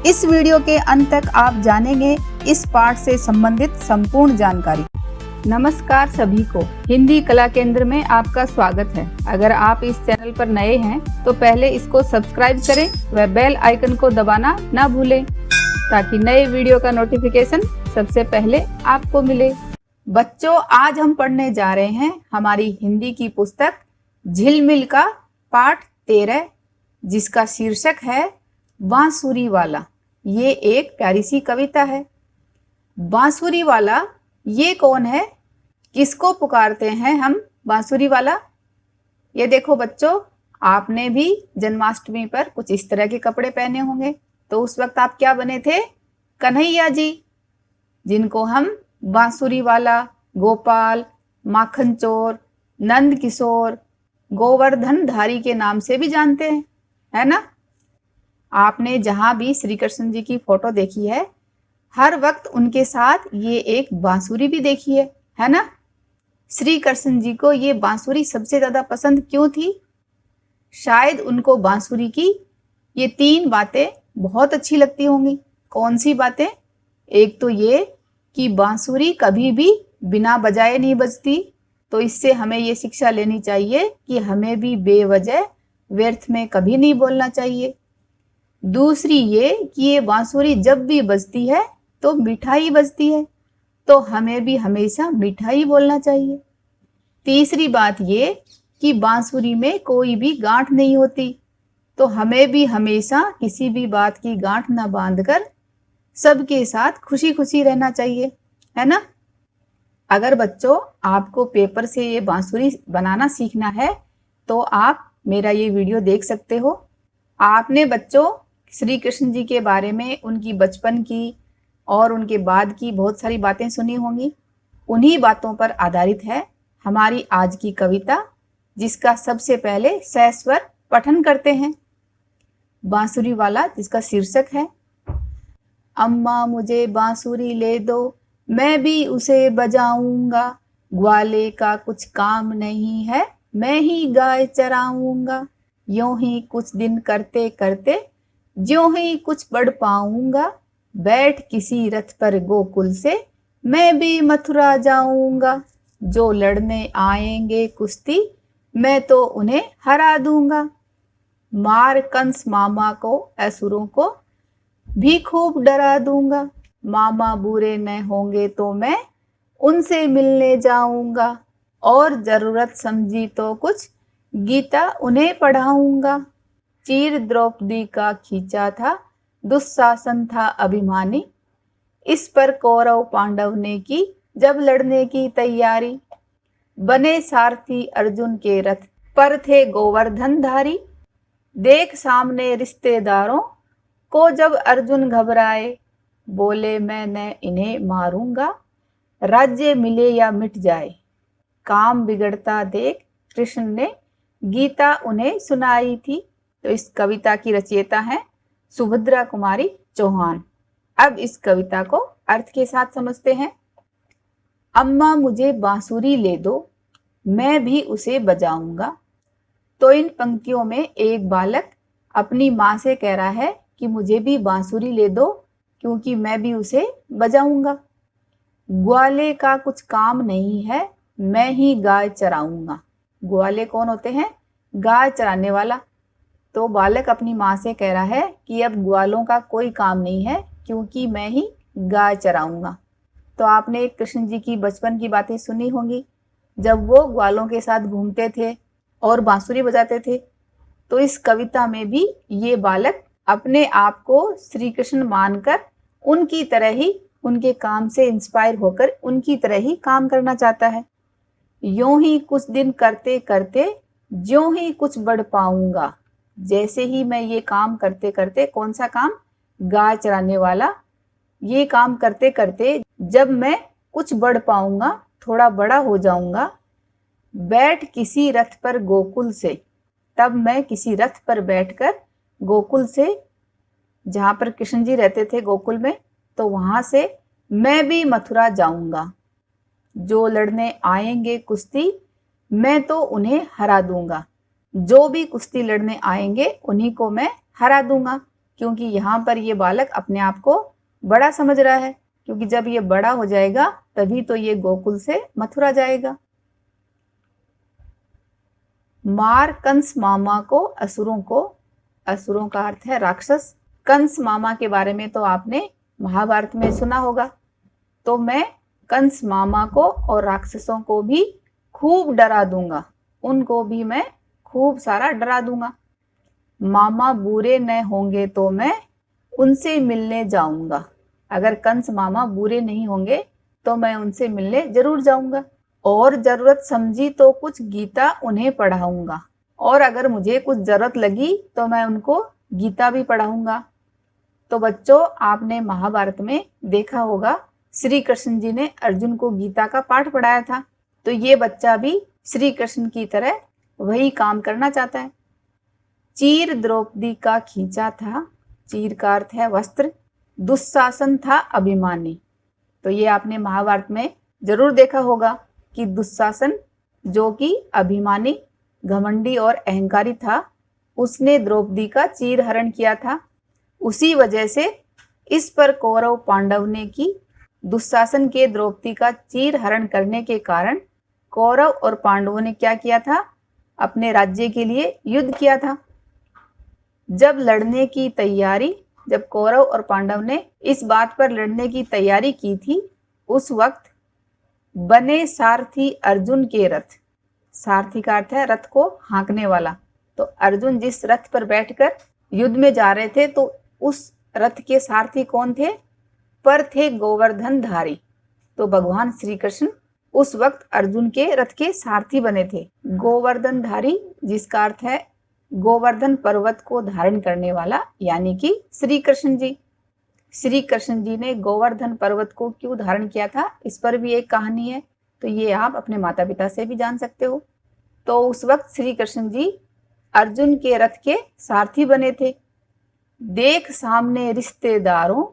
इस वीडियो के अंत तक आप जानेंगे इस पाठ से संबंधित संपूर्ण जानकारी। नमस्कार सभी को, हिंदी कला केंद्र में आपका स्वागत है। अगर आप इस चैनल पर नए हैं तो पहले इसको सब्सक्राइब करें व बेल आइकन को दबाना ना भूलें ताकि नए वीडियो का नोटिफिकेशन सबसे पहले आपको मिले। बच्चों, आज हम पढ़ने जा रहे हैं हमारी हिंदी की पुस्तक झिलमिल का पाठ 13, जिसका शीर्षक है बांसुरी वाला। ये एक प्यारी सी कविता है। बांसुरी वाला ये कौन है? किसको पुकारते हैं हम बांसुरी वाला? ये देखो बच्चों, आपने भी जन्माष्टमी पर कुछ इस तरह के कपड़े पहने होंगे, तो उस वक्त आप क्या बने थे? कन्हैया जी, जिनको हम बांसुरी वाला, गोपाल, माखन चोर, नंद किशोर, गोवर्धन धारी के नाम से भी जानते हैं, है ना? आपने जहां भी श्री कृष्ण जी की फोटो देखी है, हर वक्त उनके साथ ये एक बांसुरी भी देखी है ना? श्री कृष्ण जी को ये बांसुरी सबसे ज्यादा पसंद क्यों थी? शायद उनको बांसुरी की ये 3 बातें बहुत अच्छी लगती होंगी। कौन सी बातें? एक तो ये कि बांसुरी कभी भी बिना बजाए नहीं बजती, तो इससे हमें ये शिक्षा लेनी चाहिए कि हमें भी बेवजह व्यर्थ में कभी नहीं बोलना चाहिए। दूसरी ये कि ये बांसुरी जब भी बजती है तो मीठा ही बजती है, तो हमें भी हमेशा मीठा ही बोलना चाहिए। तीसरी बात ये कि बांसुरी में कोई भी गांठ नहीं होती, तो हमें भी हमेशा किसी भी बात की गांठ न बांधकर सबके साथ खुशी खुशी रहना चाहिए, है ना? अगर बच्चों आपको पेपर से ये बांसुरी बनाना सीखना है तो आप मेरा ये वीडियो देख सकते हो। आपने बच्चों श्री कृष्ण जी के बारे में, उनकी बचपन की और उनके बाद की बहुत सारी बातें सुनी होंगी। उन्हीं बातों पर आधारित है हमारी आज की कविता, जिसका सबसे पहले सस्वर पठन करते हैं। बांसुरी वाला, जिसका शीर्षक है अम्मा मुझे बांसुरी ले दो, मैं भी उसे बजाऊंगा, ग्वाले का कुछ काम नहीं है, मैं ही गाय चराऊंगा, यूं ही कुछ दिन करते करते ज्यों ही कुछ बढ़ पाऊंगा, बैठ किसी रथ पर गोकुल से मैं भी मथुरा जाऊंगा, जो लड़ने आएंगे कुश्ती मैं तो उन्हें हरा दूंगा, मार कंस मामा को, असुरों को भी खूब डरा दूंगा, मामा बुरे न होंगे तो मैं उनसे मिलने जाऊंगा, और जरूरत समझी तो कुछ गीता उन्हें पढ़ाऊंगा, चीर द्रौपदी का खींचा था, दुशासन था अभिमानी, इस पर कौरव पांडव ने की जब लड़ने की तैयारी, बने सारथी अर्जुन के रथ पर थे गोवर्धन धारी, देख सामने रिश्तेदारों को जब अर्जुन घबराए, बोले मैं न इन्हें मारूंगा, राज्य मिले या मिट जाए, काम बिगड़ता देख कृष्ण ने गीता उन्हें सुनाई थी। तो इस कविता की रचयिता है सुभद्रा कुमारी चौहान। अब इस कविता को अर्थ के साथ समझते हैं। अम्मा मुझे बांसुरी ले दो, मैं भी उसे बजाऊंगा। तो इन पंक्तियों में एक बालक अपनी माँ से कह रहा है कि मुझे भी बांसुरी ले दो क्योंकि मैं भी उसे बजाऊंगा। ग्वाले का कुछ काम नहीं है, मैं ही गाय चराऊंगा। ग्वाले कौन होते हैं? गाय चराने वाला। तो बालक अपनी माँ से कह रहा है कि अब ग्वालों का कोई काम नहीं है क्योंकि मैं ही गाय चराऊंगा। तो आपने कृष्ण जी की बचपन की बातें सुनी होंगी, जब वो ग्वालों के साथ घूमते थे और बांसुरी बजाते थे। तो इस कविता में भी ये बालक अपने आप को श्री कृष्ण मानकर उनकी तरह ही, उनके काम से इंस्पायर होकर उनकी तरह ही काम करना चाहता है। यूं ही कुछ दिन करते करते ज्यों ही कुछ बढ़ पाऊंगा। जैसे ही मैं ये काम करते करते, कौन सा काम? गाय चराने वाला। ये काम करते करते जब मैं कुछ बढ़ पाऊंगा, थोड़ा बड़ा हो जाऊंगा, बैठ किसी रथ पर गोकुल से, तब मैं किसी रथ पर बैठकर गोकुल से, जहां पर कृष्ण जी रहते थे गोकुल में, तो वहां से मैं भी मथुरा जाऊंगा, जो लड़ने आएंगे कुश्ती मैं तो उन्हें हरा दूंगा। जो भी कुश्ती लड़ने आएंगे उन्हीं को मैं हरा दूंगा। क्योंकि यहाँ पर ये बालक अपने आप को बड़ा समझ रहा है, क्योंकि जब ये बड़ा हो जाएगा तभी तो ये गोकुल से मथुरा जाएगा। मार कंस मामा को असुरों को, असुरों का अर्थ है राक्षस। कंस मामा के बारे में तो आपने महाभारत में सुना होगा। तो मैं कंस मामा को और राक्षसों को भी खूब डरा दूंगा, उनको भी मैं खूब सारा डरा दूंगा। मामा बुरे न होंगे तो मैं उनसे मिलने जाऊंगा। अगर कंस मामा बुरे नहीं होंगे तो मैं उनसे मिलने जरूर जाऊंगा, और जरूरत समझी तो कुछ गीता उन्हें पढ़ाऊंगा, और अगर मुझे कुछ जरूरत लगी तो मैं उनको गीता भी पढ़ाऊंगा। तो बच्चों, आपने महाभारत में देखा होगा श्री कृष्ण जी ने अर्जुन को गीता का पाठ पढ़ाया था। तो ये बच्चा भी श्री कृष्ण की तरह वही काम करना चाहता है। चीर द्रौपदी का खींचा था, चीर का अर्थ है वस्त्र, दुशासन था अभिमानी। तो ये आपने महाभारत में जरूर देखा होगा कि दुशासन जो कि अभिमानी, घमंडी और अहंकारी था, उसने द्रौपदी का चीर हरण किया था। उसी वजह से इस पर कौरव पांडव ने की दुशासन के द्रौपदी का चीर हरण करने के कारण कौरव और पांडवों ने क्या किया था, अपने राज्य के लिए युद्ध किया था। जब लड़ने की तैयारी, जब कौरव और पांडव ने इस बात पर लड़ने की तैयारी की थी, उस वक्त बने सारथी अर्जुन के रथ, सारथी का अर्थ है रथ को हाँकने वाला। तो अर्जुन जिस रथ पर बैठकर युद्ध में जा रहे थे, तो उस रथ के सारथी कौन थे? पर थे गोवर्धन धारी। तो भगवान श्री कृष्ण उस वक्त अर्जुन के रथ के सारथी बने थे। गोवर्धन धारी जिसका अर्थ है गोवर्धन पर्वत को धारण करने वाला, यानी कि श्री कृष्ण जी। श्री कृष्ण जी ने गोवर्धन पर्वत को क्यों धारण किया था, इस पर भी एक कहानी है, तो ये आप अपने माता पिता से भी जान सकते हो। तो उस वक्त श्री कृष्ण जी अर्जुन के रथ के सारथी बने थे। देख सामने रिश्तेदारों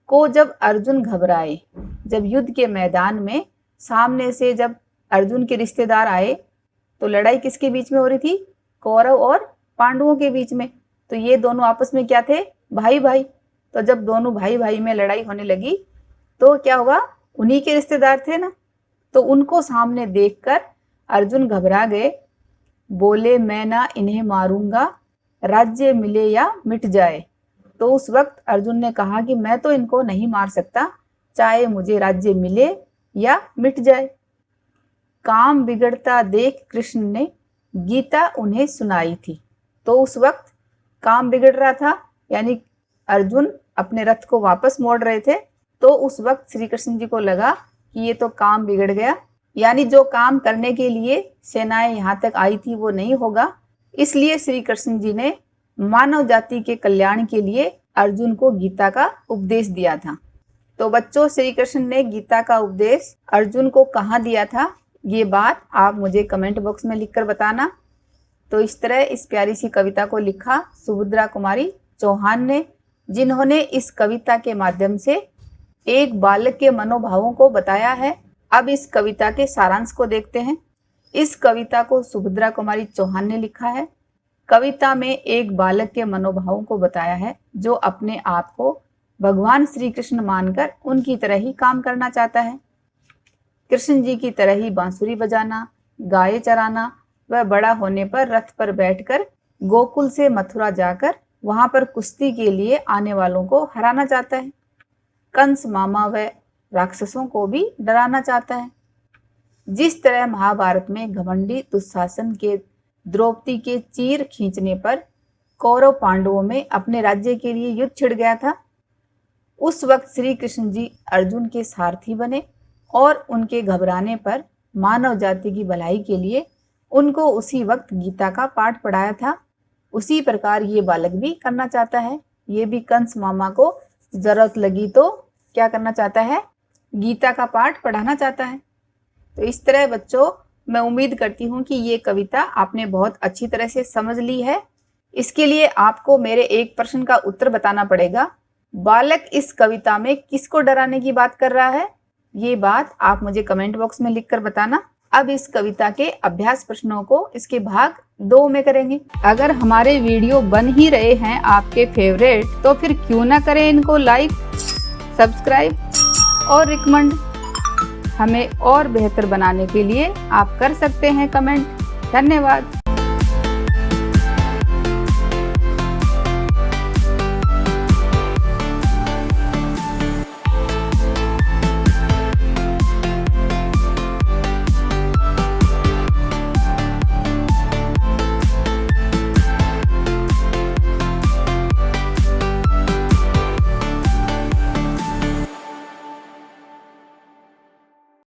को जब अर्जुन घबराए, जब युद्ध के मैदान में सामने से जब अर्जुन के रिश्तेदार आए, तो लड़ाई किसके बीच में हो रही थी? कौरव और पांडवों के बीच में। तो ये दोनों आपस में क्या थे? भाई भाई। तो जब दोनों भाई भाई में लड़ाई होने लगी तो क्या हुआ? उन्हीं के रिश्तेदार थे ना, तो उनको सामने देखकर अर्जुन घबरा गए। बोले मैं ना इन्हें मारूंगा, राज्य मिले या मिट जाए। तो उस वक्त अर्जुन ने कहा कि मैं तो इनको नहीं मार सकता, चाहे मुझे राज्य मिले या मिट जाए। काम बिगड़ता देख कृष्ण ने गीता उन्हें सुनाई थी। तो उस वक्त काम बिगड़ रहा था, यानी अर्जुन अपने रथ को वापस मोड़ रहे थे। तो उस वक्त श्री कृष्ण जी को लगा कि ये तो काम बिगड़ गया, यानी जो काम करने के लिए सेनाएं यहाँ तक आई थी वो नहीं होगा। इसलिए श्री कृष्ण जी ने मानव जाति के कल्याण के लिए अर्जुन को गीता का उपदेश दिया था। तो बच्चों, श्री कृष्ण ने गीता का उपदेश अर्जुन को कहाँ दिया था, ये बात आप मुझे कमेंट बॉक्स में लिखकर बताना। तो इस तरह इस प्यारी सी कविता को लिखा सुभद्रा कुमारी चौहान ने, जिन्होंने इस कविता के माध्यम से एक बालक के मनोभावों को बताया है। अब इस कविता के सारांश को देखते हैं। इस कविता को सुभद्रा कुमारी चौहान ने लिखा है। कविता में एक बालक के मनोभावों को बताया है, जो अपने आप को भगवान श्री कृष्ण मानकर उनकी तरह ही काम करना चाहता है। कृष्ण जी की तरह ही बांसुरी बजाना, गाय चराना व बड़ा होने पर रथ पर बैठकर गोकुल से मथुरा जाकर वहां पर कुश्ती के लिए आने वालों को हराना चाहता है। कंस मामा व राक्षसों को भी डराना चाहता है। जिस तरह महाभारत में घमंडी दुशासन के द्रौपदी के चीर खींचने पर कौरव पांडवों में अपने राज्य के लिए युद्ध छिड़ गया था, उस वक्त श्री कृष्ण जी अर्जुन के सारथी बने और उनके घबराने पर मानव जाति की भलाई के लिए उनको उसी वक्त गीता का पाठ पढ़ाया था। उसी प्रकार ये बालक भी करना चाहता है। ये भी कंस मामा को जरूरत लगी तो क्या करना चाहता है? गीता का पाठ पढ़ाना चाहता है। तो इस तरह बच्चों, मैं उम्मीद करती हूँ कि ये कविता आपने बहुत अच्छी तरह से समझ ली है। इसके लिए आपको मेरे एक प्रश्न का उत्तर बताना पड़ेगा। बालक इस कविता में किसको डराने की बात कर रहा है? ये बात आप मुझे कमेंट बॉक्स में लिखकर बताना। अब इस कविता के अभ्यास प्रश्नों को इसके भाग 2 में करेंगे। अगर हमारे वीडियो बन ही रहे हैं आपके फेवरेट, तो फिर क्यों ना करें इनको लाइक, सब्सक्राइब और रिकमेंड। हमें और बेहतर बनाने के लिए आप कर सकते हैं कमेंट। धन्यवाद।